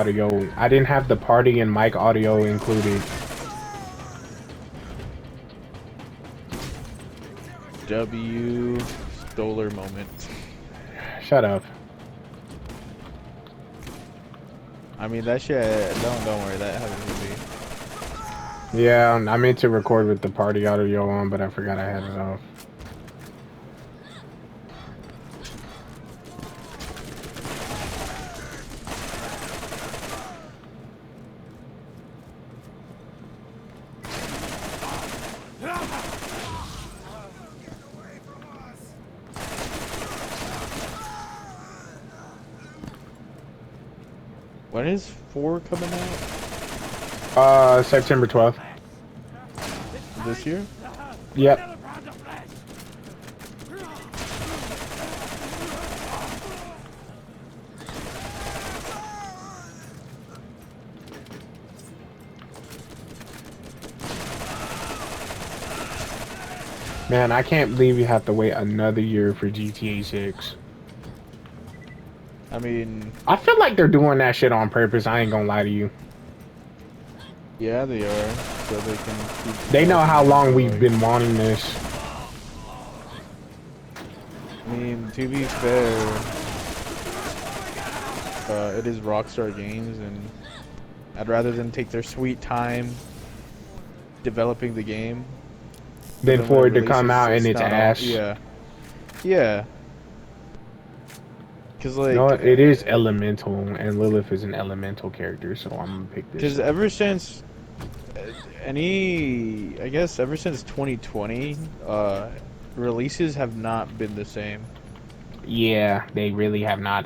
audio. I didn't have the party and mic audio included. Stoller moment. Shut up. I mean that shit. Don't worry. That happens to me. Yeah, I meant to record with the party audio on, but I forgot I had it off. When is 4 coming out? September 12th. This year? Yep. Man, I can't believe you have to wait another year for GTA 6. I mean, I feel like they're doing that shit on purpose. I ain't gonna lie to you. yeah, they are. So they can keep. They know how long we've been wanting this. I mean, to be fair, it is Rockstar Games, and I'd rather them take their sweet time developing the game Than for it to come out and it's ass. Yeah. Yeah. Cause like, no, it is elemental, and Lilith is an elemental character, so I'm gonna pick this. Because ever since I guess ever since 2020, releases have not been the same. Yeah, they really have not.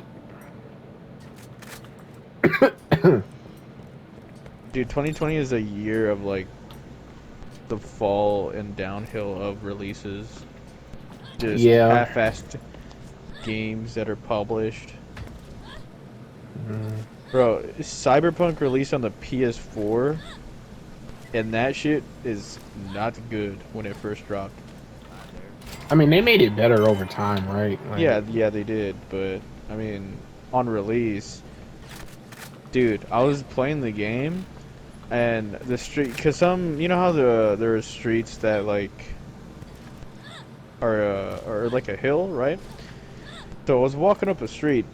Dude, 2020 is a year of like the fall and downhill of releases. Just half-assed games that are published. Bro, Cyberpunk released on the PS4, and that shit is not good when it first dropped. I mean, they made it better over time, right? Like, yeah, they did, but I mean, on release, dude, I was playing the game, and the street, cause you know how there are streets that like are like a hill, right? So I was walking up a street.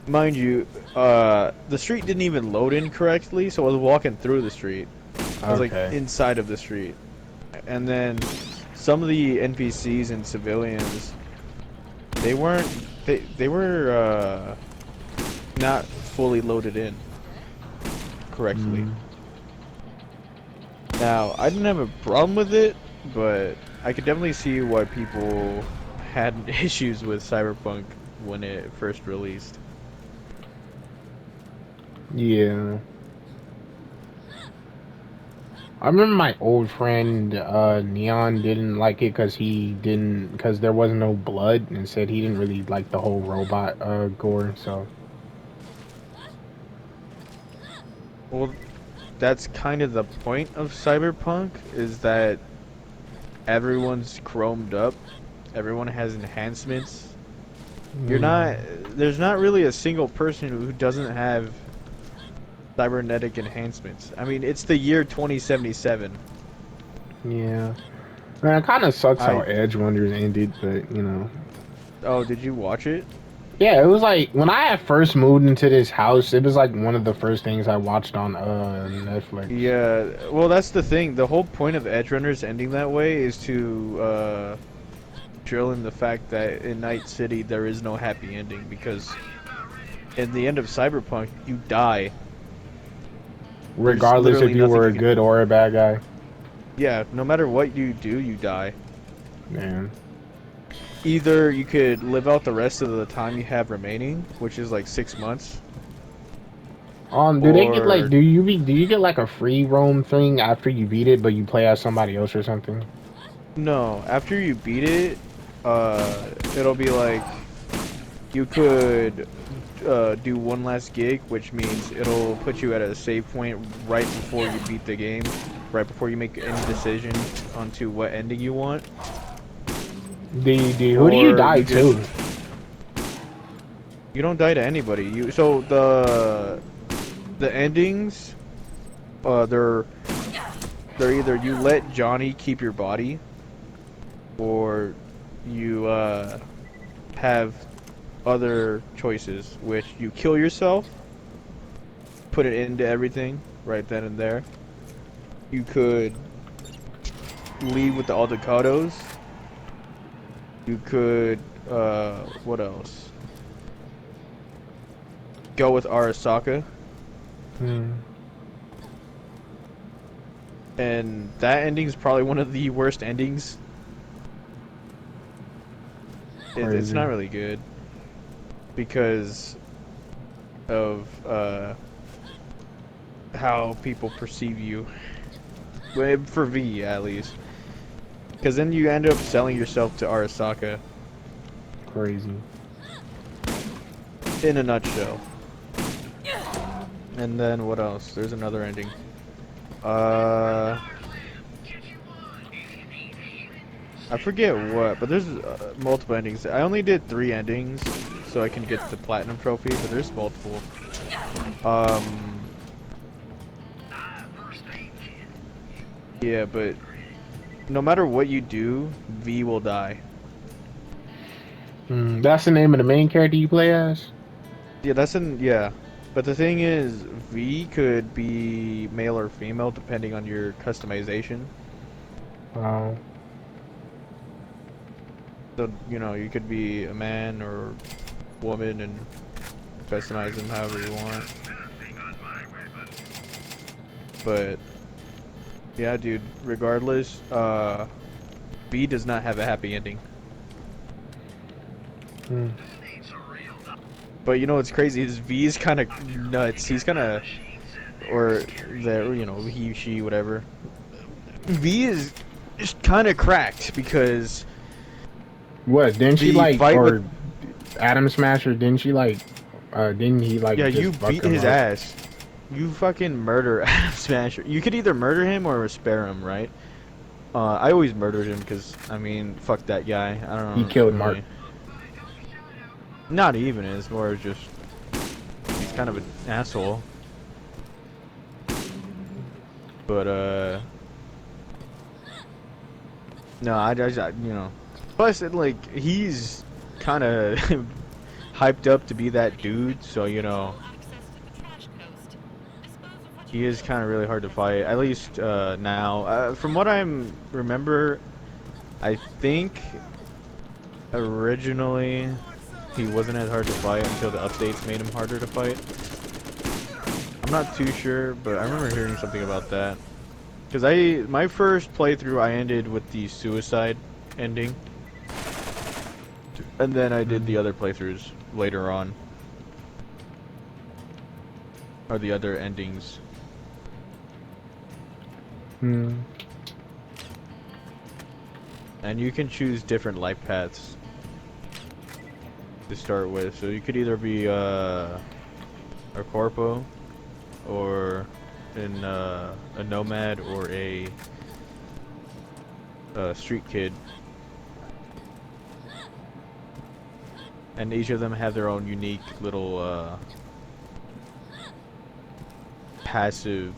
Mind you, the street didn't even load in correctly, so I was walking through the street. I was like inside of the street. And then some of the NPCs and civilians, they were not fully loaded in correctly. Now, I didn't have a problem with it, but I could definitely see why people had issues with Cyberpunk when it first released. Yeah. I remember my old friend Neon didn't like it because there wasn't no blood, and said he didn't really like the whole robot gore. So. Well, that's kind of the point of Cyberpunk, is that everyone's chromed up. Everyone has enhancements. There's not really a single person who doesn't have cybernetic enhancements. I mean, it's the year 2077. Yeah. Man, it kind of sucks how Edge Runners ended, but, you know. Oh, did you watch it? Yeah, it was like, when I had first moved into this house, it was like one of the first things I watched on Netflix. Yeah, well, that's the thing. The whole point of Edge Runners ending that way is to drill in the fact that in Night City there is no happy ending, because in the end of Cyberpunk, you die. Regardless if you were a good or a bad guy. Yeah, no matter what you do, you die. Man. Either you could live out the rest of the time you have remaining, which is like 6 months. Do they get like do you get like a free roam thing after you beat it, but you play as somebody else or something? No, after you beat it, it'll be like you could do one last gig, which means it'll put you at a save point right before you beat the game, right before you make any decision onto what ending you want. Who do you die to? You don't die to anybody. So The endings, they're either you let Johnny keep your body, or you have other choices, which you kill yourself, put it into everything right then and there. You could leave with the Aldecados. You could, what else? Go with Arasaka. Hmm. And that ending is probably one of the worst endings. It's not really good because of how people perceive you. Well, for V, at least. Because then you end up selling yourself to Arasaka. Crazy. In a nutshell. And then what else? There's another ending. I forget what, but there's multiple endings. I only did 3 endings, so I can get the platinum trophy, but there's multiple. Yeah, but no matter what you do, V will die. That's the name of the main character you play as? Yeah, yeah. But the thing is, V could be male or female depending on your customization. Wow. So, you know, you could be a man or woman and customize them however you want. But yeah, dude, regardless, V does not have a happy ending. But you know what's crazy is V is kind of nuts. He's kind of, or the, you know, he, she, whatever. V is just kind of cracked because what? Didn't she like, fight or with Adam Smasher? Didn't she like? Didn't he like? Yeah, just you fuck beat him his up? ass. You fucking murder Adam Smasher. You could either murder him or spare him, right? I always murdered him because, I mean, fuck that guy. I don't He know. killed Really. Mark. Not even. It's more just he's kind of an asshole. But no, I you know. Plus, like he's kind of hyped up to be that dude, so you know. He is kind of really hard to fight, at least now. From what I remember, I think originally he wasn't as hard to fight until the updates made him harder to fight. I'm not too sure, but I remember hearing something about that. Because my first playthrough, I ended with the suicide ending. And then I did the other playthroughs later on. Or the other endings. And you can choose different life paths to start with. So you could either be a corpo, or a nomad, or a street kid. And each of them have their own unique little passive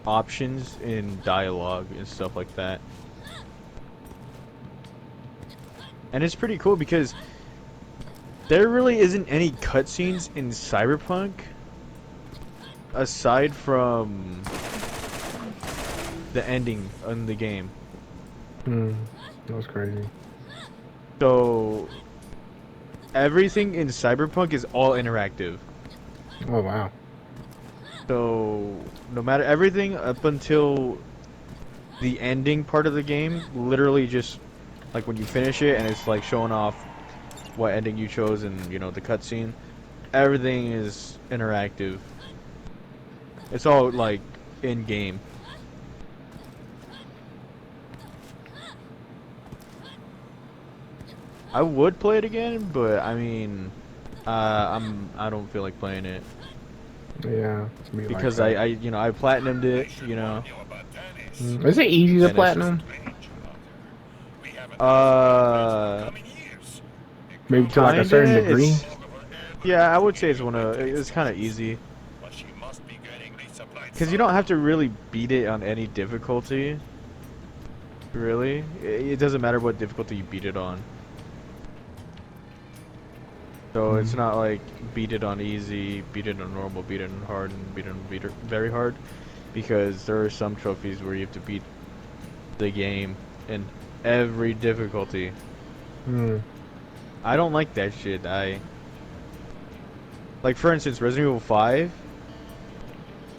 options in dialogue and stuff like that. And it's pretty cool because there really isn't any cutscenes in Cyberpunk aside from the ending in the game. That was crazy. So everything in Cyberpunk is all interactive. Oh wow. So no matter everything up until the ending part of the game, literally just like when you finish it and it's like showing off what ending you chose and you know the cutscene, everything is interactive. It's all like in game. I would play it again, but I mean, I don't feel like playing it. Yeah. Because like I you know I platinumed it, you know. Is it easy to platinum? Maybe to like a certain degree. Yeah, I would say it's kind of easy. Because you don't have to really beat it on any difficulty. Really? It doesn't matter what difficulty you beat it on. So it's Mm. not like beat it on easy, beat it on normal, beat it on hard, and beat it very hard. Because there are some trophies where you have to beat the game in every difficulty. Mm. I don't like that shit. Like for instance, Resident Evil 5.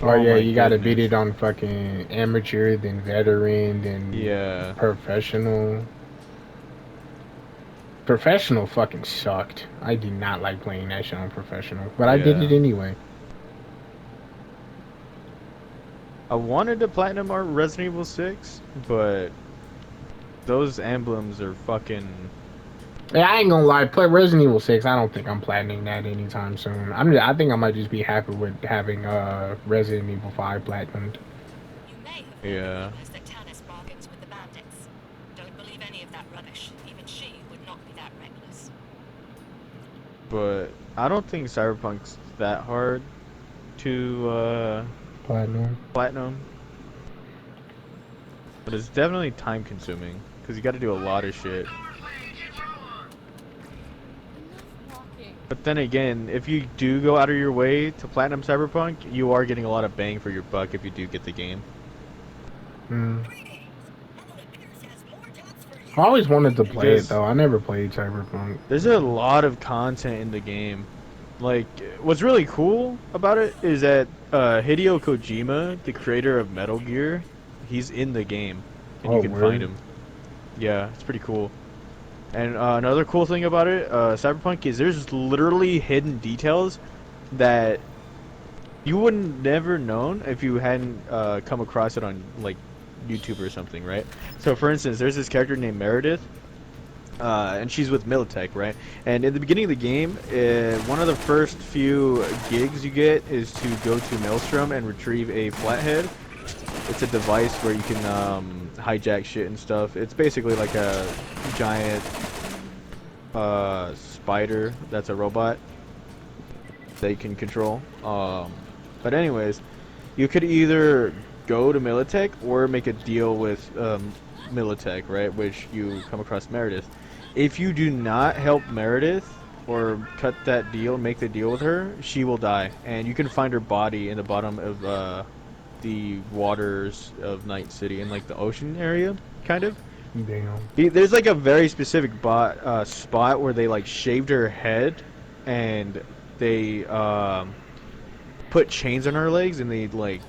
Oh Oh yeah, my you gotta beat goodness. it on fucking amateur, then veteran, then Yeah. professional. Professional fucking sucked. I did not like playing that shit on professional, but I did it Yeah. anyway. I wanted to platinum our Resident Evil 6, but those emblems are fucking. Yeah, I ain't gonna lie. Play Resident Evil 6. I don't think I'm platinum that anytime soon. I think I might just be happy with having Resident Evil 5 platinumed. You may have heard the Yeah. rumors that Tannis bargains with the bandits. Don't believe any of that rubbish. Even she would not be that reckless. But I don't think Cyberpunk's that hard to Platinum. platinum. But it's definitely time consuming. Because you gotta do a lot of shit. But then again, if you do go out of your way to platinum Cyberpunk, you are getting a lot of bang for your buck if you do get the game. Mm. I always wanted to play it Because though. I never played Cyberpunk. there's a lot of content in the game. Like, what's really cool about it is that Hideo Kojima, the creator of Metal Gear, he's in the game, and you Oh, can find word. him. Yeah, it's pretty cool. And another cool thing about it, Cyberpunk, is there's literally hidden details that you wouldn't never known if you hadn't come across it on like YouTube or something, right? So, for instance, there's this character named Meredith, and she's with Militech, right? And in the beginning of the game, one of the first few gigs you get is to go to Maelstrom and retrieve a flathead. It's a device where you can hijack shit and stuff. It's basically like a giant spider that's a robot that you can control. But anyways, you could either go to Militech or make a deal with Militech, right? Which you come across Meredith. If you do not help Meredith or cut that deal, make the deal with her, she will die, and you can find her body in the bottom of the waters of Night City in like the ocean area, kind of. Damn. There's like a very specific spot where they like shaved her head, and they put chains on her legs, and they like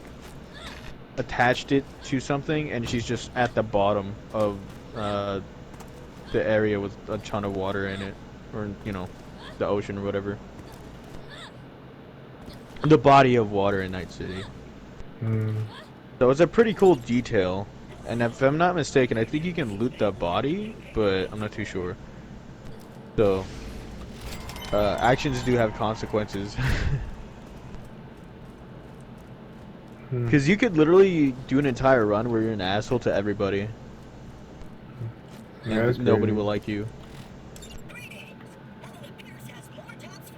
attached it to something, and she's just at the bottom of the area with a ton of water in it, or the ocean or whatever. The body of water in Night City. Mm. So it's a pretty cool detail, and if I'm not mistaken, I think you can loot the body, but I'm not too sure. So actions do have consequences. Because you could literally do an entire run where you're an asshole to everybody. Yeah, And that's nobody crazy. will like you.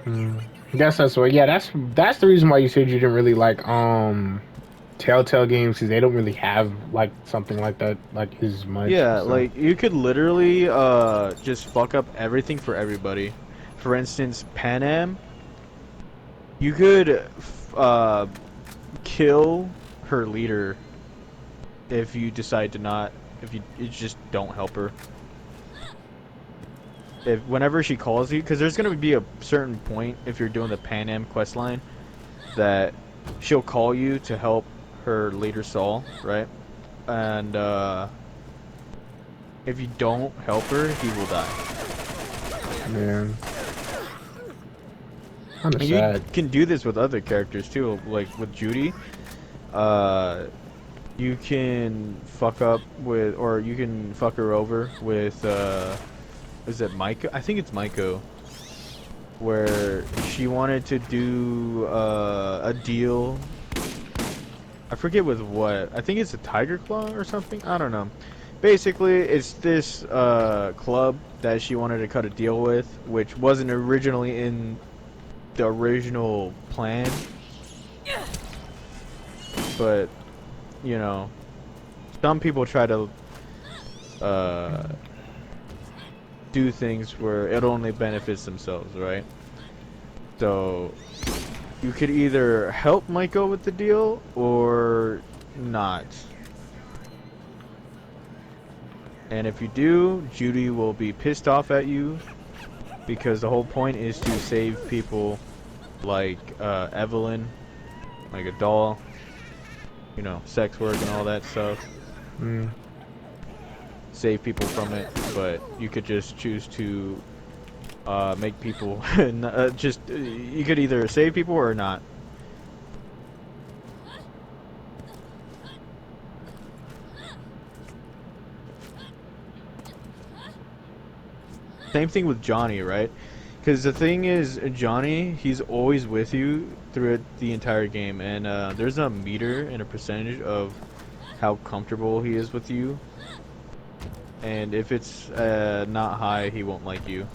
I guess that's what. Yeah, that's the reason why you said you didn't really like Telltale games, because they don't really have like something like that like as much. Yeah, So like you could literally just fuck up everything for everybody. For instance, Pan Am, you could kill her leader if you decide to not, if you just don't help her. If whenever she calls you, because there's gonna be a certain point if you're doing the Pan Am quest line that she'll call you to help her leader Saul, right? And if you don't help her, he will die. man, kind of And you sad. can do this with other characters too, like with Judy. You can fuck up with, or you can fuck her over with, is it Maiko? I think it's Maiko. Where she wanted to do a deal. I forget with what. I think it's a Tiger Claw or something. I don't know. Basically, it's this club that she wanted to cut a deal with, which wasn't originally in the original plan, but you know, some people try to do things where it only benefits themselves, right? So you could either help Michael with the deal or not. And if you do, Judy will be pissed off at you because the whole point is to save people like Evelyn, like a doll, you know, sex work and all that stuff. Save people from it, but you could just choose to make people you could either save people or not. Same thing with Johnny, right? Because the thing is, Johnny, he's always with you throughout the entire game, and there's a meter and a percentage of how comfortable he is with you. And if it's not high, he won't like you.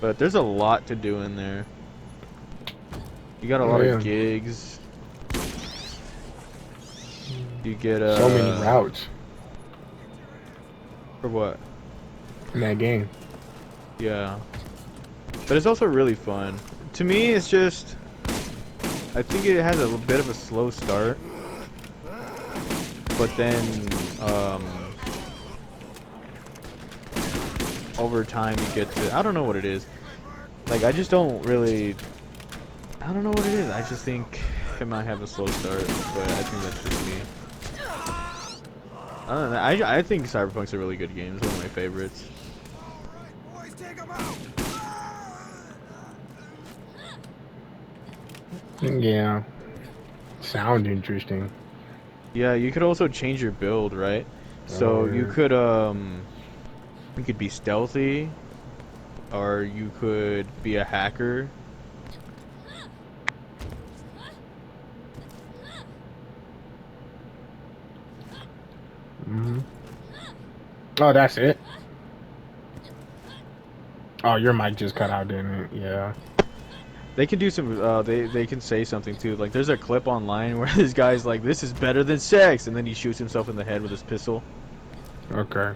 But there's a lot to do in there. You got a lot of gigs. You get so many routes. For what? In that game. Yeah. But it's also really fun. To me, it's just... I think it has a bit of a slow start. But then, over time you get to... I don't know what it is. Like, I just don't really... I don't know what it is. I just think it might have a slow start. But I think that's just me. I don't know. I think Cyberpunk's a really good game. It's one of my favorites. Yeah. Sound interesting. Yeah, you could also change your build, right? So you could be stealthy, or you could be a hacker. Oh, that's it? Oh, your mic just cut out, didn't it? Yeah. They can do some, they can say something too. Like, there's a clip online where this guy's like, "This is better than sex," and then he shoots himself in the head with his pistol. Okay.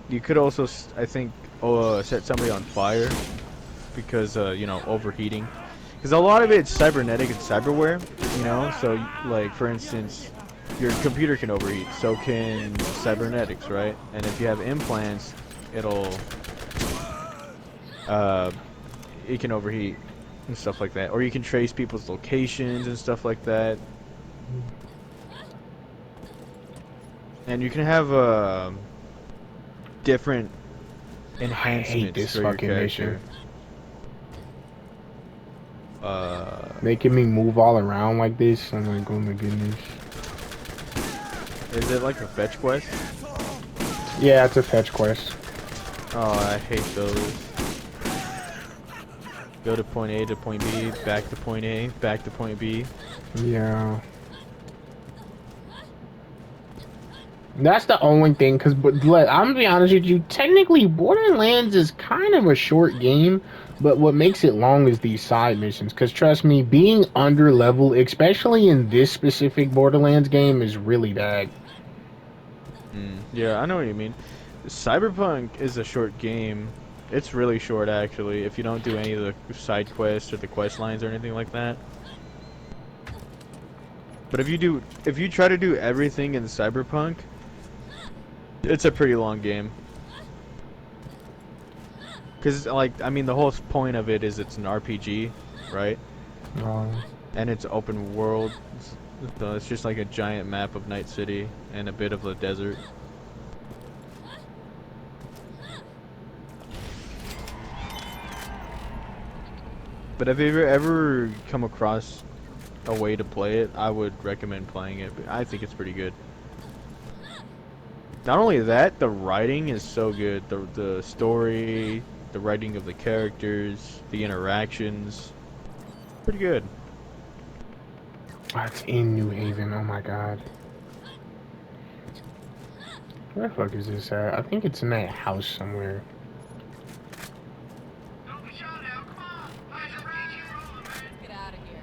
You could also, I think, set somebody on fire because, you know, overheating. Because a lot of it's cybernetic and cyberware, you know? So, like, for instance, your computer can overheat, so can cybernetics, right? And if you have implants, it can overheat and stuff like that. Or you can trace people's locations and stuff like that. And you can have different enhancements for your character. Making me move all around like this. I'm like, oh my goodness. Is it like a fetch quest? Yeah, it's a fetch quest. Oh, I hate those. Go to point A to point B, back to point A, back to point B. Yeah. That's the only thing, because I'm gonna be honest with you, technically Borderlands is kind of a short game, but what makes it long is these side missions, because trust me, being under level, especially in this specific Borderlands game, is really bad. Yeah, I know what you mean. Cyberpunk is a short game. It's really short, actually, if you don't do any of the side quests or the quest lines or anything like that. But if you try to do everything in Cyberpunk, it's a pretty long game. Because, like, I mean, the whole point of it is it's an RPG, right? And it's open world, so it's just like a giant map of Night City and a bit of the desert. But if you ever come across a way to play it, I would recommend playing it. But I think it's pretty good. Not only that, the writing is so good. The story, the writing of the characters, the interactions, pretty good. That's in New Haven. Oh my god. Where the fuck is this at? I think it's in that house somewhere. Get out of here.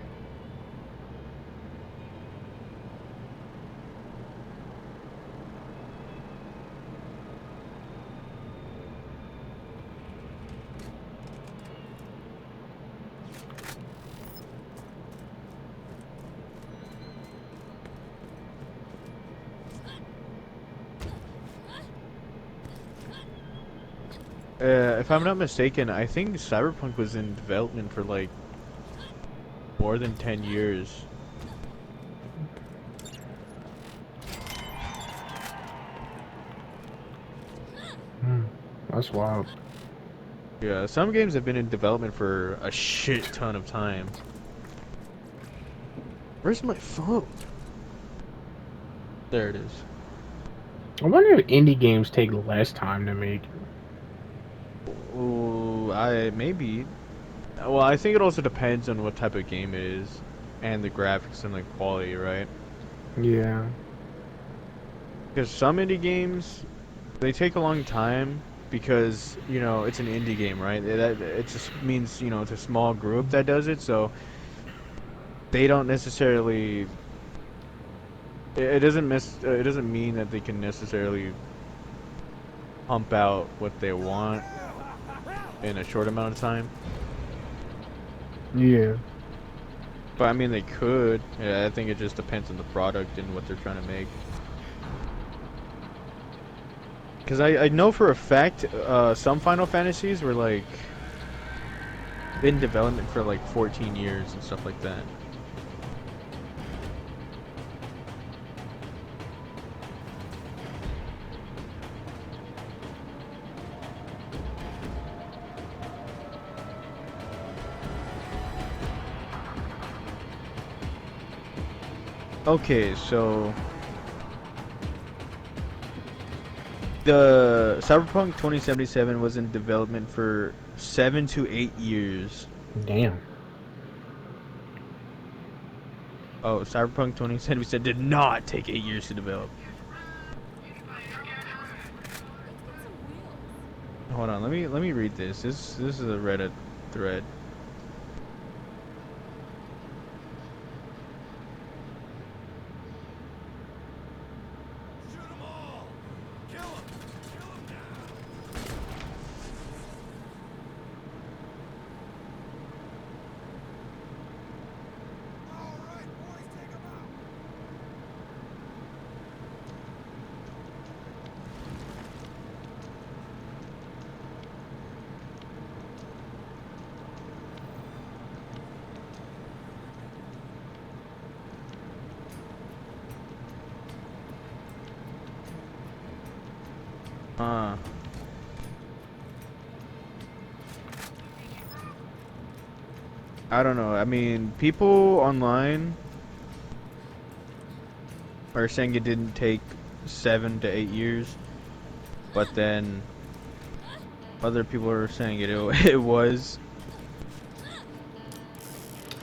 If I'm not mistaken, I think Cyberpunk was in development for like more than 10 years. That's wild. Yeah, some games have been in development for a shit ton of time. Where's my phone? There it is. I wonder if indie games take less time to make. Ooh, maybe. Well, I think it also depends on what type of game it is, and the graphics and the quality, right? Yeah. Because some indie games, they take a long time because it's an indie game, right? It just means it's a small group that does it, so they don't necessarily. It doesn't mean that they can necessarily pump out what they want in a short amount of time. Yeah. But I mean, they could. Yeah, I think it just depends on the product and what they're trying to make. Because I know for a fact, some Final Fantasies were like in development for like 14 years and stuff like that. Okay, so the Cyberpunk 2077 was in development for 7 to 8 years. Damn. Oh, Cyberpunk 2077 did not take 8 years to develop. Hold on, let me read this. This is a Reddit thread. I don't know. I mean, people online are saying it didn't take 7 to 8 years, but then other people are saying it was.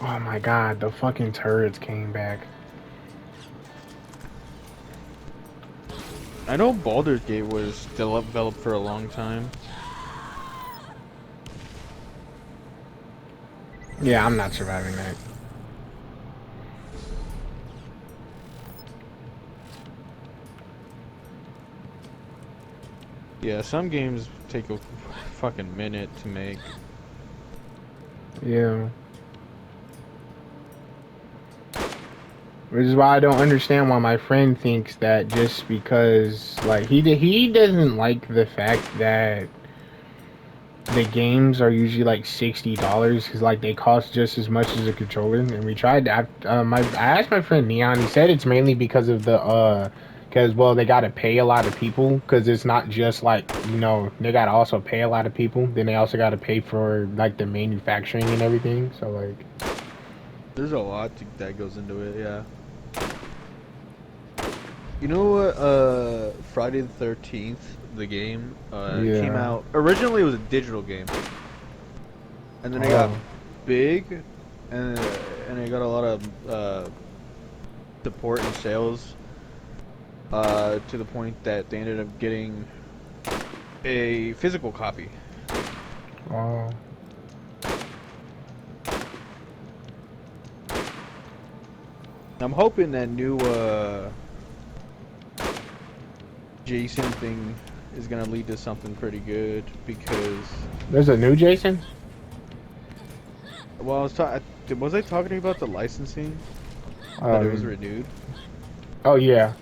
Oh my god, the fucking turrets came back. I know Baldur's Gate was developed for a long time. Yeah, I'm not surviving that. Yeah, some games take a fucking minute to make. Yeah. Which is why I don't understand why my friend thinks that just because, like, he doesn't like the fact that the games are usually like $60 because like they cost just as much as a controller. And we tried to, I asked my friend Neon. He said it's mainly because of the because well they got to pay a lot of people because it's not just like they got to also pay a lot of people. Then they also got to pay for like the manufacturing and everything. So like, There's a lot that goes into it, yeah. You know what, Friday the 13th, the game, came yeah. out. Originally, it was a digital game. And then it got big, and it got a lot of support and sales. to the point that they ended up getting a physical copy. Oh. I'm hoping that new Jason thing is gonna lead to something pretty good, because There's a new Jason? well, was I talking to you about the licensing that it was renewed? Oh yeah.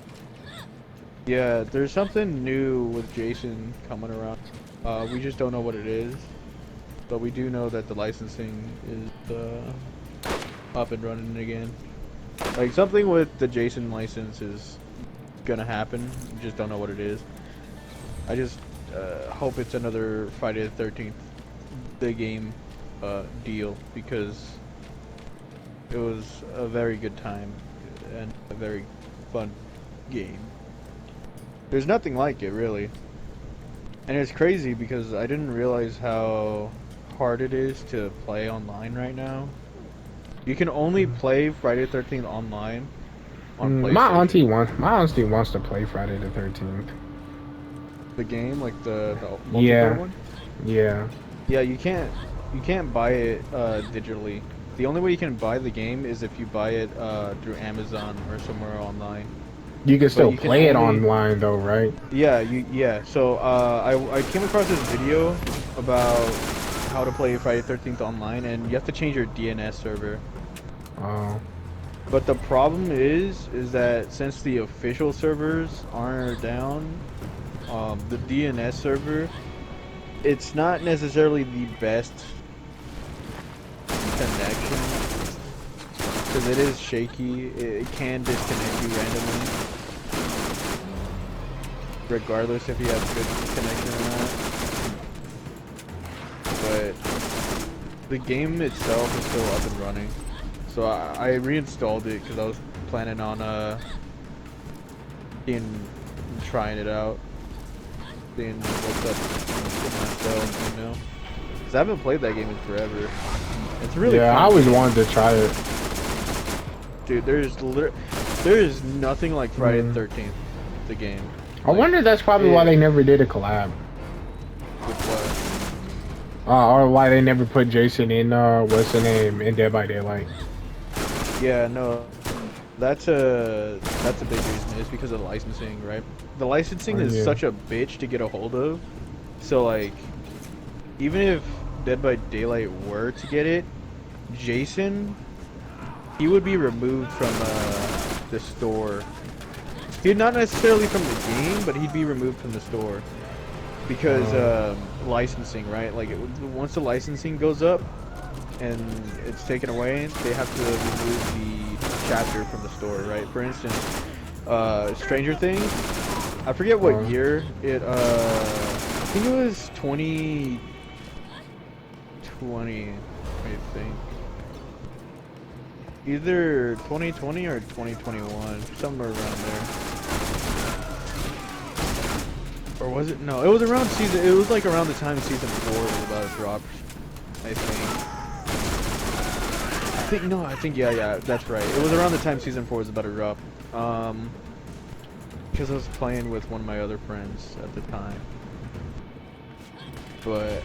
Yeah, there's something new with Jason coming around. We just don't know what it is, but we do know that the licensing is up and running again. Like, something with the Jason license is gonna happen. We just don't know what it is. I just hope it's another Friday the 13th, the game deal, because it was a very good time and a very fun game. There's nothing like it, really. And it's crazy because I didn't realize how hard it is to play online right now. You can only play Friday the 13th online on PlayStation. My auntie wants to play Friday the 13th. The game, like the multiplayer one? Yeah. Yeah, you can't buy it digitally. The only way you can buy the game is if you buy it through Amazon or somewhere online. You can still play it online though, right? Yeah. So I came across this video about how to play Friday the 13th online, and you have to change your DNS server. Oh. But the problem is that since the official servers are down, the DNS server, it's not necessarily the best connection, because it is shaky. It can disconnect you randomly, regardless if you have good connection or not. But the game itself is still up and running. So I reinstalled it because I was planning on trying it out, seeing what's up with myself, you know. Because I haven't played that game in forever. It's really fun. I always wanted to try it. Dude, there is nothing like Friday the 13th, the game. I wonder if that's probably why they never did a collab. With what? Or why they never put Jason in what's the name, in Dead by Daylight. Yeah, no, that's a big reason. It's because of the licensing, right? The licensing is such a bitch to get a hold of. So like, even if Dead by Daylight were to get it, Jason, he would be removed from the store. He'd not necessarily from the game, but he'd be removed from the store because licensing, right? Like once the licensing goes up and it's taken away, they have to remove the chapter from the store, right? For instance, Stranger Things, I forget what year it, I think it was 2020, I think. Either 2020 or 2021, somewhere around there. Or was it? No, it was around season, it was like around the time season 4 was about to drop, I think, yeah, that's right. It was around the time season 4 was about to drop. Because I was playing with one of my other friends at the time. But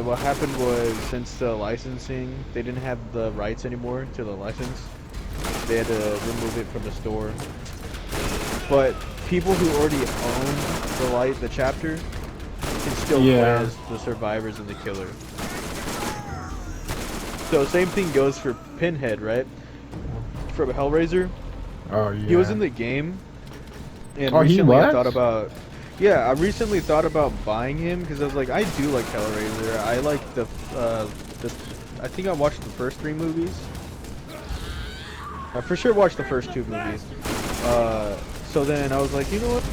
what happened was, since the licensing, they didn't have the rights anymore to the license. They had to remove it from the store. But people who already own the chapter can still play as the survivors and the killer. So same thing goes for Pinhead, right? From Hellraiser. Oh yeah. He was in the game, and recently I thought about. Yeah, I recently thought about buying him because I was like, I do like Hellraiser. I like I think I watched the first 3 movies. I for sure watched the first 2 movies. So then I was like, you know what?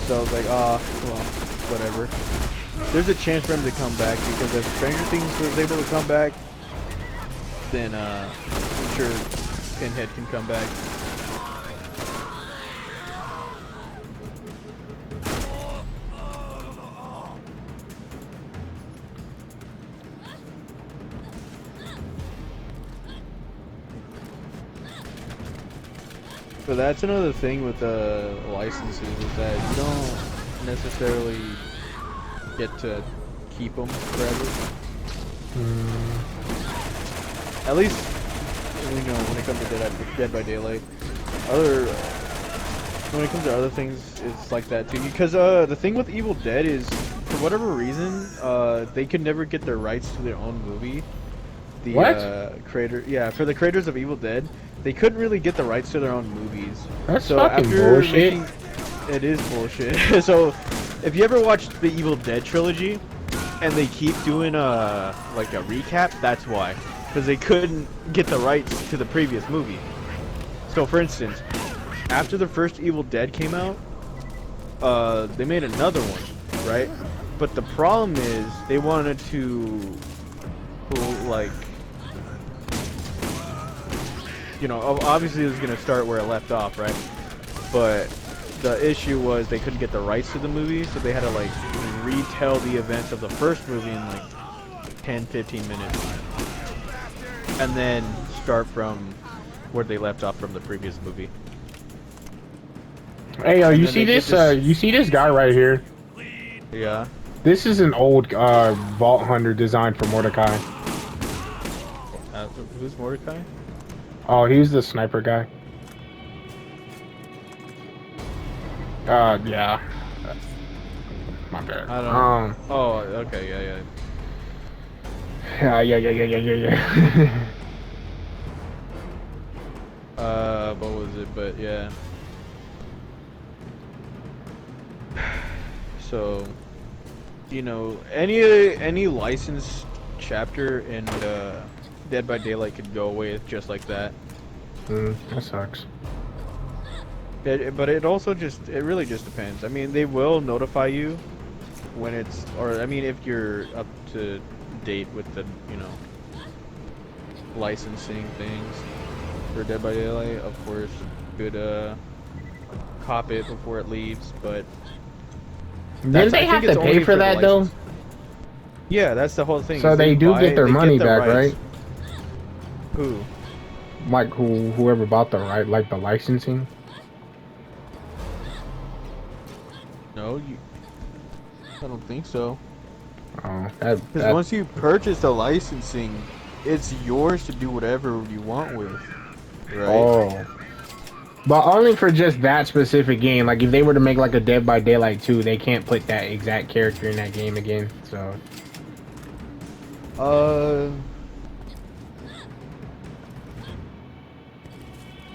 So I was like, well, whatever. There's a chance for him to come back, because if Stranger Things was able to come back, then I'm sure Pinhead can come back. But that's another thing with the licenses is that you don't necessarily get to keep them forever. At least you know when it comes to Dead by Daylight. When it comes to other things, it's like that too. Because the thing with Evil Dead is, for whatever reason, they could never get their rights to their own movie. The for the creators of Evil Dead, they couldn't really get the rights to their own movies. That's so fucking after bullshit. It is bullshit. So, if you ever watched the Evil Dead trilogy, and they keep doing like a recap, that's why. Because they couldn't get the rights to the previous movie. So, for instance, after the first Evil Dead came out, they made another one, right? But the problem is, they wanted to, like, you know, obviously it was going to start where it left off, right? But the issue was they couldn't get the rights to the movie, so they had to, like, retell the events of the first movie in, like, 10-15 minutes. And then start from where they left off from the previous movie. Hey, you see this? You see this guy right here? Yeah. This is an old Vault Hunter designed for Mordecai. Who's Mordecai? Oh, he's the sniper guy. Yeah. My bad. I don't know. Oh, okay, yeah. Yeah. What was it? But yeah. So, you know, any licensed chapter in Dead by Daylight could go away just like that. That sucks. But it also it really just depends. I mean, they will notify you when it's, or I mean, if you're up to date with the, you know, licensing things for Dead by Daylight. Of course, you could cop it before it leaves, but then they have to pay for that though. Yeah, that's the whole thing. So they do get their money back, right? Who? Like whoever bought the like the licensing. No, I don't think so. Oh, because once you purchase the licensing, it's yours to do whatever you want with, right? Oh. But only for just that specific game. Like if they were to make like a Dead by Daylight 2, they can't put that exact character in that game again. So.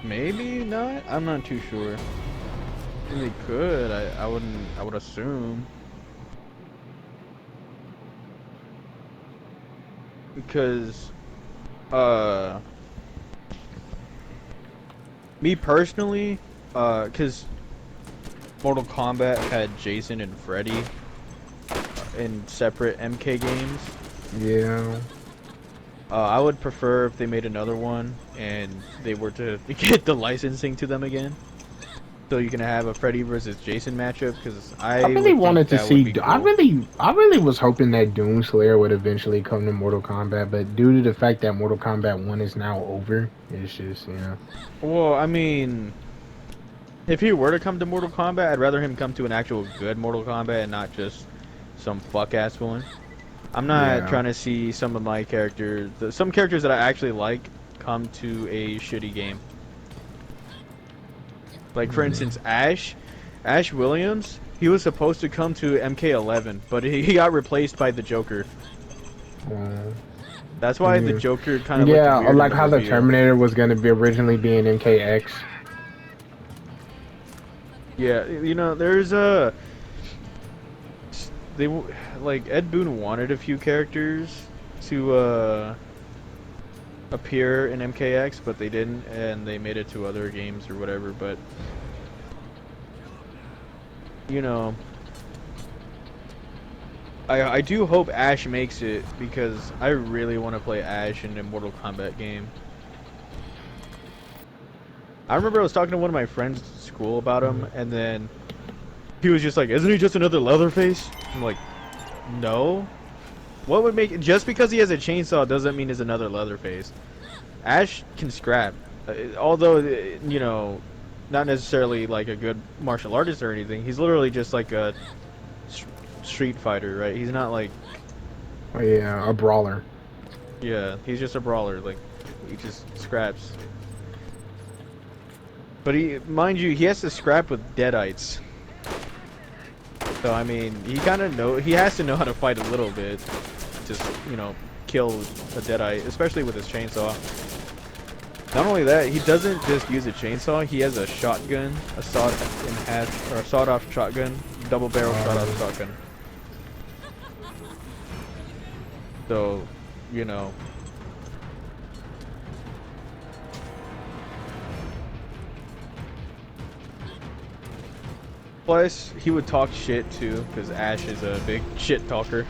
Maybe not. I'm not too sure. They could. I would assume. Because, me personally, because Mortal Kombat had Jason and Freddy in separate MK games. Yeah. I would prefer if they made another one and they were to get the licensing to them again. So you can have a Freddy versus Jason matchup, because I really wanted to see. Cool. I really was hoping that Doomslayer would eventually come to Mortal Kombat, but due to the fact that Mortal Kombat 1 is now over, it's just, you know. Well, I mean, if he were to come to Mortal Kombat, I'd rather him come to an actual good Mortal Kombat and not just some fuck ass one. I'm not trying to see some of my characters, some characters that I actually like, come to a shitty game. Like, for instance, Ash Williams, he was supposed to come to MK11, but he got replaced by the Joker. That's why the Joker kind of looked weird like how the Terminator was going to be originally be in MKX. Yeah, you know, there's like Ed Boon wanted a few characters to appear in MKX, but they didn't, and they made it to other games or whatever. But you know, I do hope Ash makes it because I really want to play Ash in a Mortal Kombat game. I remember I was talking to one of my friends at school about him, and then he was just like, "Isn't he just another Leatherface?" I'm like, "No. What would make just because he has a chainsaw doesn't mean he's another Leatherface. Ash can scrap, although you know, not necessarily like a good martial artist or anything. He's literally just like a street fighter, right? He's not like, Oh, yeah, a brawler. yeah, he's just a brawler. Like, he just scraps. But mind you, he has to scrap with deadites. So I mean, he has to know how to fight a little bit. Just, you know, kill a deadite, especially with his chainsaw. Not only that, he doesn't just use a chainsaw. He has a shotgun, a sawed-off shotgun, double-barrel sawed-off shotgun. So, you know. Plus, he would talk shit too, because Ash is a big shit talker.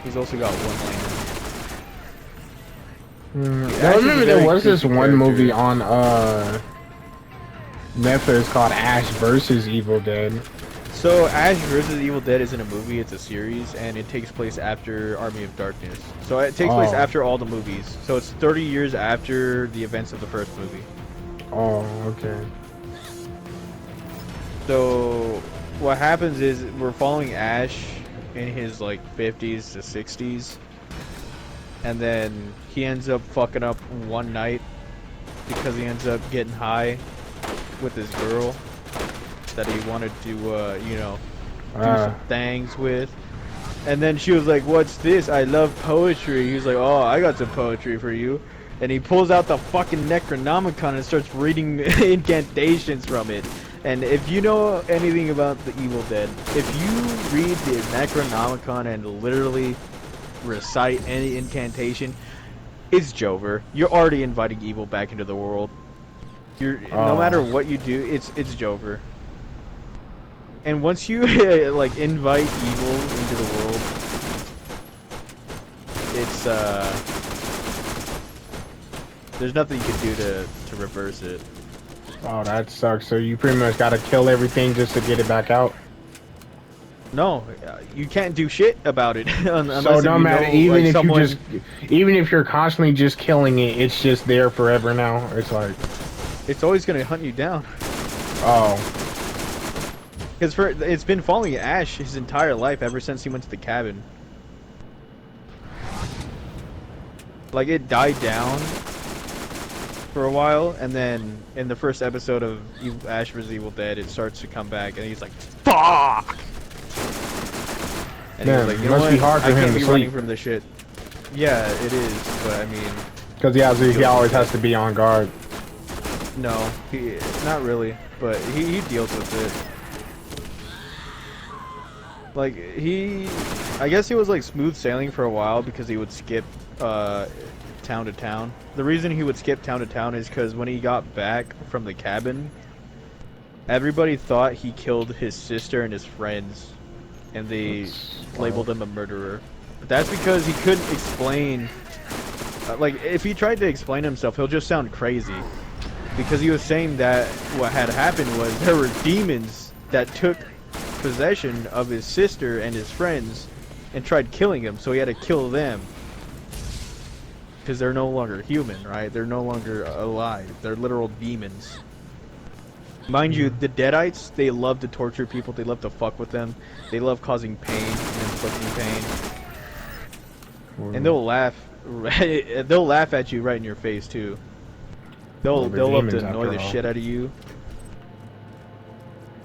He's also got one-liner. I remember there was this one movie on Netflix called Ash versus Evil Dead. So Ash vs. Evil Dead isn't a movie, it's a series, and it takes place after Army of Darkness. So it takes place after all the movies. So it's 30 years after the events of the first movie. Oh, okay. So what happens is we're following Ash in his like 50s to 60s, and then he ends up fucking up one night because he ends up getting high with his girl that he wanted to, you know, do some things with. And then she was like, "What's this? I love poetry." He was like, "Oh, I got some poetry for you." And he pulls out the fucking Necronomicon and starts reading incantations from it. And if you know anything about the Evil Dead, if you read the Necronomicon and literally recite any incantation, it's Jover. You're already inviting evil back into the world. No matter what you do, it's Jover. And once you like invite evil into the world, it's there's nothing you can do to reverse it. Oh, that sucks. So you pretty much gotta kill everything just to get it back out? No, you can't do shit about it unless so no matter, even if someone... even if you're constantly just killing it, it's just there forever now. It's like it's always gonna hunt you down. Oh, because it's been following Ash his entire life ever since he went to the cabin. Like, it died down for a while, and then in the first episode of Ash vs. Evil Dead, it starts to come back, and he's like, "Fuck!" And man, he's like, it must be hard for him to be sleep. running from this shit. Yeah, it is, but I mean, because he always has to be on guard. No, not really, but he deals with it. Like, I guess he was like smooth sailing for a while because he would skip town to town. The reason he would skip town to town is because when he got back from the cabin, everybody thought he killed his sister and his friends, and they labeled him a murderer. But that's because he couldn't explain. Like, if he tried to explain himself, he'll just sound crazy. Because he was saying that what had happened was there were demons that took possession of his sister and his friends and tried killing him, so he had to kill them. Because they're no longer human, right? They're no longer alive. They're literal demons. Mind you, the Deadites, they love to torture people. They love to fuck with them. They love causing pain and inflicting pain. And they'll laugh. They'll laugh at you right in your face too. They'll love to annoy the shit out of you.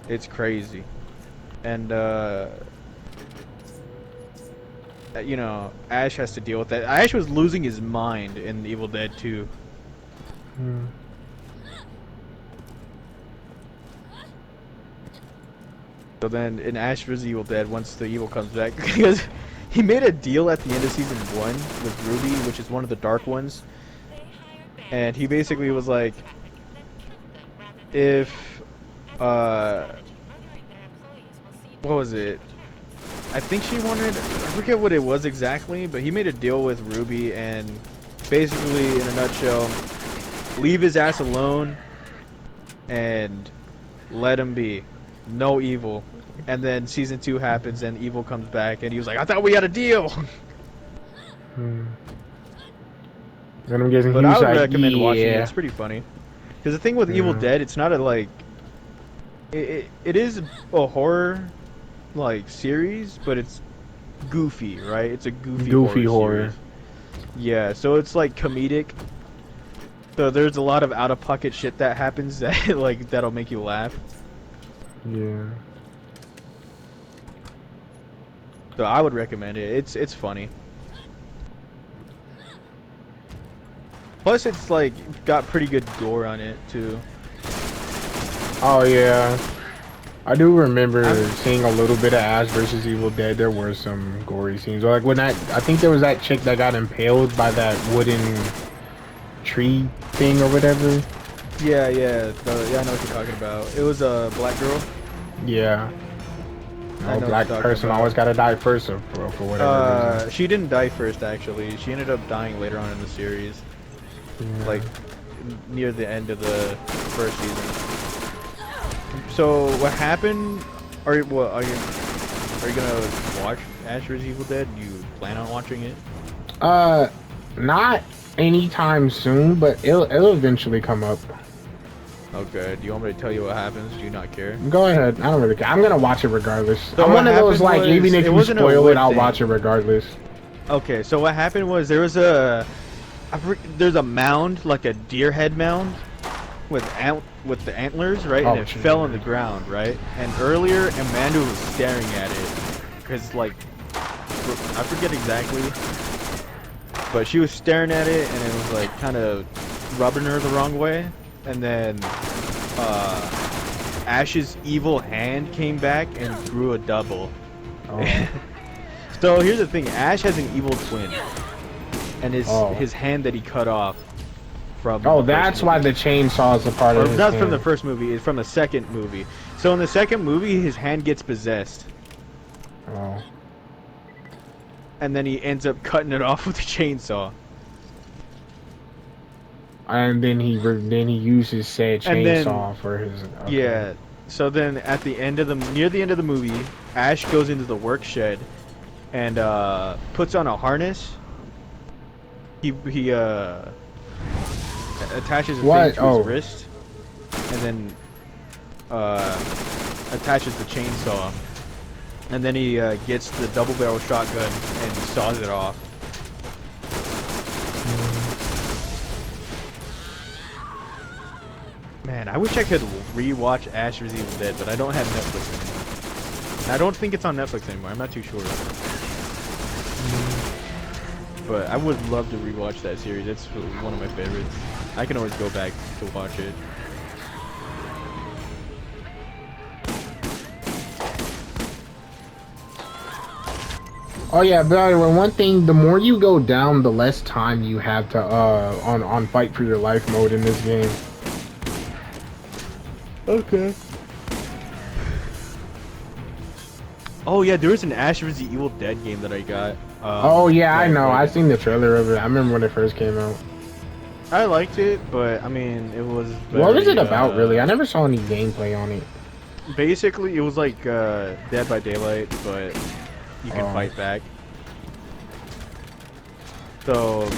It's crazy. And you know, Ash has to deal with that. Ash was losing his mind in Evil Dead 2. So then in Ash vs. Evil Dead, once the evil comes back, because he made a deal at the end of season 1 with Ruby, which is one of the dark ones. And he basically was like, if what was it? I think she wanted, I forget what it was exactly, but he made a deal with Ruby and basically, in a nutshell, leave his ass alone and let him be. No evil. And then season 2 happens and evil comes back and he was like, I thought we had a deal. And I'm guessing But he I was would like, recommend watching it. yeah. It's pretty funny. Because the thing with Evil Dead, it's not a like, it is a horror like series, but it's goofy, right? It's a goofy horror series. Yeah, so it's like comedic. So there's a lot of out of pocket shit that happens that like that'll make you laugh. Yeah. So I would recommend it. It's funny. Plus it's like got pretty good gore on it too. Oh yeah. I do remember seeing a little bit of Ash versus Evil Dead. There were some gory scenes. Like when I think there was that chick that got impaled by that wooden tree thing or whatever. Yeah, yeah, I know what you're talking about. It was a black girl. Yeah. No black person always gotta die first for whatever reason. She didn't die first actually. She ended up dying later on in the series. Yeah. Like near the end of the first season. So what happened? Are you gonna watch Ash vs Evil Dead? Do you plan on watching it? Not anytime soon, but it'll eventually come up. Okay. Do you want me to tell you what happens? Do you not care? Go ahead. I don't really care. I'm gonna watch it regardless. So I'm one of those like even if you spoil it, I'll watch it regardless. Okay. So what happened was there's a mound, like a deer head mound, with the antlers, right? And it fell on the ground, right? And earlier, Amanda was staring at it, cause like I forget exactly, but she was staring at it, and it was like kind of rubbing her the wrong way. And then Ash's evil hand came back and grew a double. Oh. So here's the thing: Ash has an evil twin, and his hand that he cut off. From that's why the chainsaw is a part of his Not hand. from the first movie, it's from the second movie. So in the second movie, his hand gets possessed. Oh. And then he ends up cutting it off with a chainsaw. And then he uses said chainsaw for his... Okay. Yeah. So then at the end of near the end of the movie, Ash goes into the work shed and puts on a harness. He attaches a thing to his wrist, and then attaches the chainsaw, and then he gets the double barrel shotgun and saws it off. Man, I wish I could rewatch Ash vs Evil Dead, but I don't have Netflix anymore. And I don't think it's on Netflix anymore. I'm not too sure. But I would love to rewatch that series. It's one of my favorites. I can always go back to watch it. Oh yeah, by the way, one thing, the more you go down, the less time you have to on fight for your life mode in this game. Okay. Oh yeah, there was an Ash vs Evil Dead game that I got. Oh yeah, I know. I seen the trailer of it. I remember when it first came out. I liked it, but I mean, it was. What was it about, really? I never saw any gameplay on it. Basically, it was like Dead by Daylight, but you can fight back. So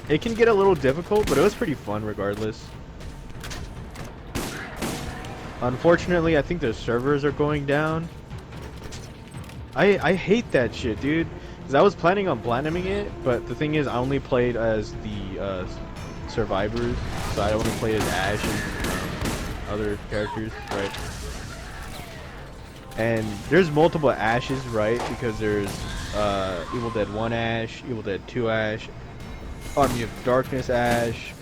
it can get a little difficult, but it was pretty fun regardless. Unfortunately, I think the servers are going down. I hate that shit, dude. Because I was planning on platinuming it, but the thing is, I only played as the survivors, so I only played as Ash and other characters, right? And there's multiple Ashes, right? Because there's Evil Dead 1 Ash, Evil Dead 2 Ash, Army of Darkness Ash,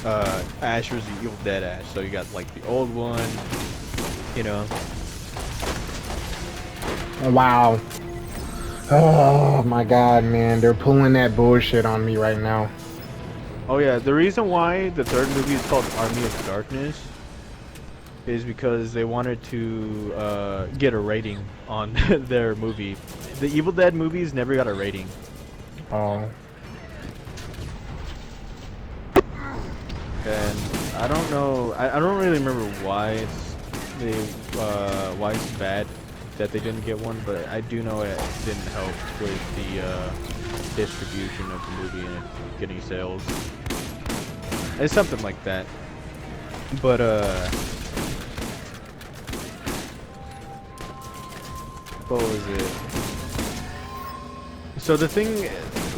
Ash vs Evil Dead Ash. So you got like the old one, you know. Wow. Oh my god, man. They're pulling that bullshit on me right now. Oh yeah, the reason why the third movie is called Army of Darkness is because they wanted to get a rating on their movie. The Evil Dead movies never got a rating. Oh. And I don't know. I don't really remember why it's bad that they didn't get one, but I do know it didn't help with the distribution of the movie and getting sales. It's something like that. But what was it? So the thing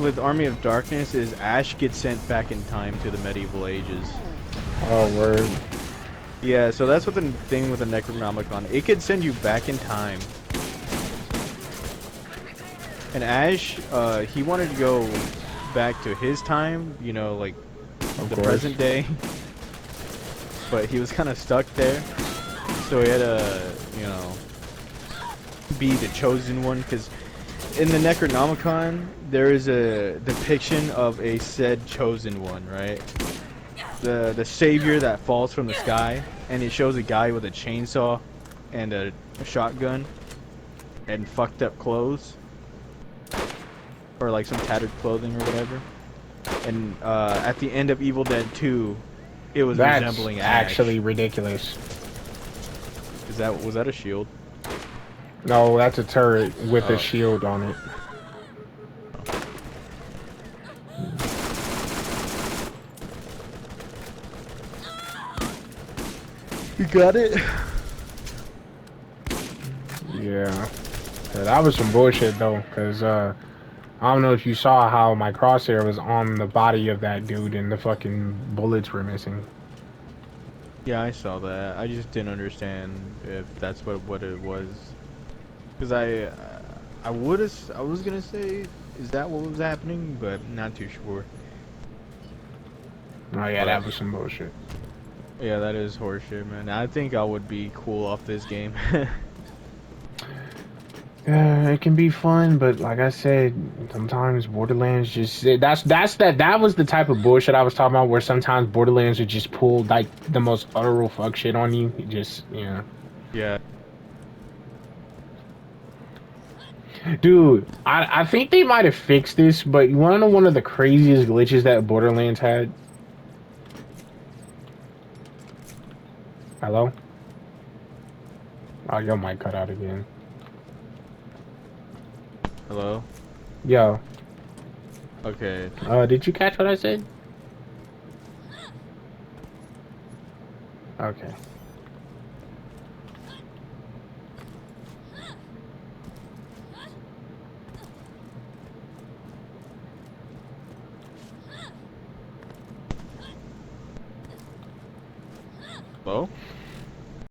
with Army of Darkness is Ash gets sent back in time to the medieval ages. Oh, word. Yeah, so that's what the thing with the Necronomicon. It could send you back in time. And Ash, he wanted to go back to his time, you know, like the present day. But he was kind of stuck there. So he had to, you know, be the chosen one, because in the Necronomicon, there is a depiction of a said chosen one, right? The savior that falls from the sky, and it shows a guy with a chainsaw and a shotgun and fucked up clothes, or like some tattered clothing or whatever. And at the end of Evil Dead 2, it was resembling Ash. Actually ridiculous. Was that a shield? No, that's a turret with a shield on it. You got it? Yeah. That was some bullshit though, because I don't know if you saw how my crosshair was on the body of that dude and the fucking bullets were missing. Yeah, I saw that. I just didn't understand if that's what it was. Because I was gonna say, is that what was happening? But not too sure. Oh yeah, that was some bullshit. Yeah, that is horseshit, man. I think I would be cool off this game. It can be fun, but like I said, sometimes Borderlands just that was the type of bullshit I was talking about, where sometimes Borderlands would just pull like the most utteral fuck shit on you. It just, yeah. Yeah. Dude, I think they might have fixed this, but you wanna know one of the craziest glitches that Borderlands had? Hello? Oh, your mic cut out again. Hello? Yo. Okay. Did you catch what I said? Okay. Hello?